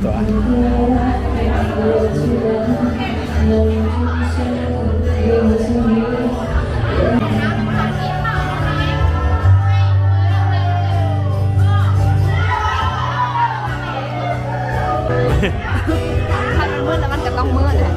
ตัวถ้ามันมืดแล้วมันก็ต้องมืดเลย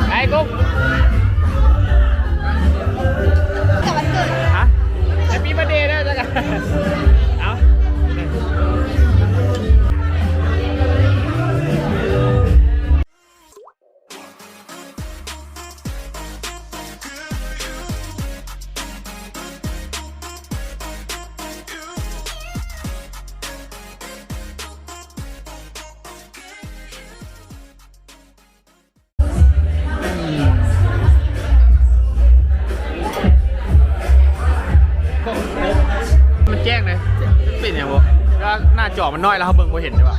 ไอ้กุ๊กกับวันเกิด ฮะแฮปปี้เบิร์ธเดย์นะจ๊ะกันเอามันแจ้งเลยปิดเนี่ยวะแล้วหน้าจอมันน้อยแล้วเขาเบิ่งไม่เห็นใช่ปะ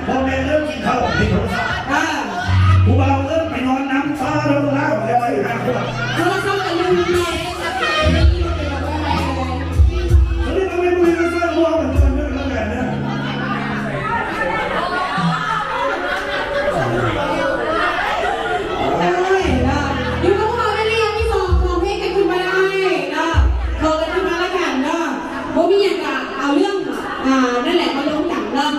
พ่อแม่เริ่มกินข้าวที่โทรศัพท์ผู้บ่าวเริ่มไปนอนน้ำฟ้าแล้วล่างแล้วไปหาคนโทรศัพท์กับลุงแม่จะไปเขาเรียกว่าไม่รู้จะสร้างรั้วเหมือนกันเรื่องแล้วกันนะอยู่กับพ่อได้หรือยังที่2ของเพลงกันขึ้นมาได้นะโทรกันขึ้นมาแล้วกันเนาะโบมีอย่างกะเอาเรื่องนั่นแหละมาลงกันเนาะ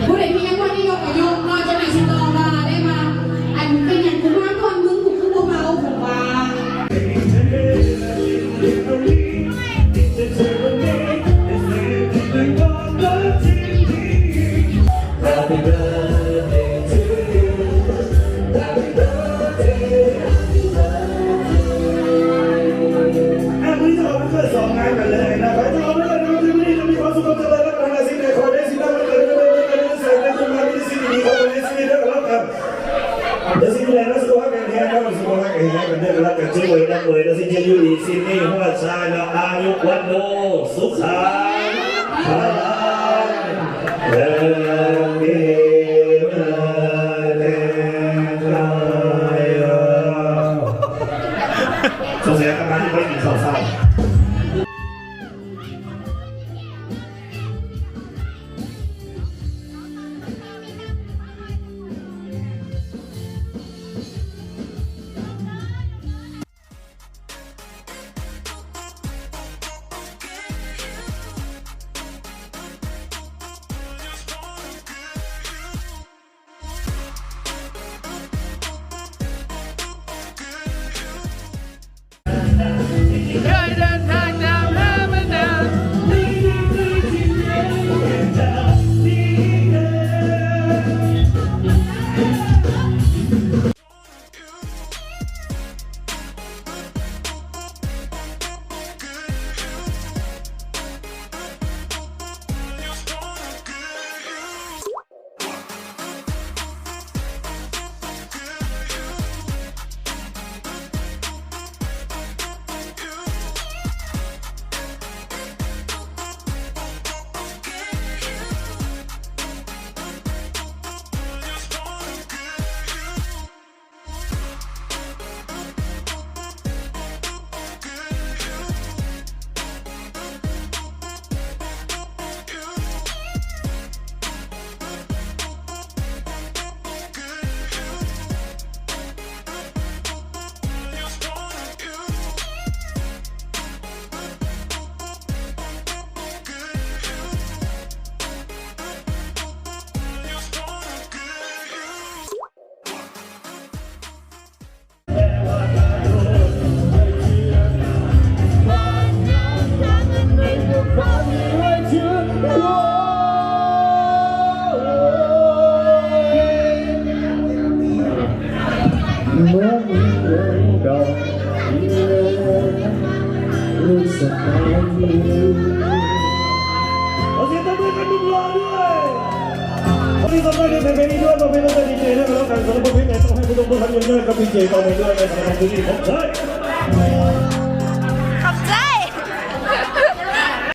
ผู้ใดมียังว่านี่ยกกับยกนอกจากไหนชิตองมาได้มาอันเป็นอย่างคุณว่าคนมึงกูคือเบาๆผมว่าวันนี้จะเอาไปเกิด2 งานกันเลยนะขอให้ทุกคนได้รับที่นี่จะมีความสุขความเจริญและความสิ่งใดขอได้สิ่งนั้นมันเกิดขึ้นได้เสร็จได้ขึ้นมาได้สิ่งดีๆขอได้สิ่งนี้ได้รับกันเดี๋ยวสิ่งใดนั้นสุขภาพแข็งแรงนะสุขภาพแข็งแรงกันได้รับกันช่วยนะเมย์นะสิ่งที่อยู่ดีสิ่งนี้หัวใจนะอายุวันโนสุขังพลังเอเมสงสัยกำลังไปกินข้าวเช้า ต้องด้วยกันดุมรอด้วยวันนี้ต้องไปในเพลงนี้ด้วยมาเป็นตัวดีเจนะครับการสำหรับเพลงไหนต้องให้ผู้ชมทุกท่านยืนยันกับดีเจต่อไปด้วยในสถานที่ของใช่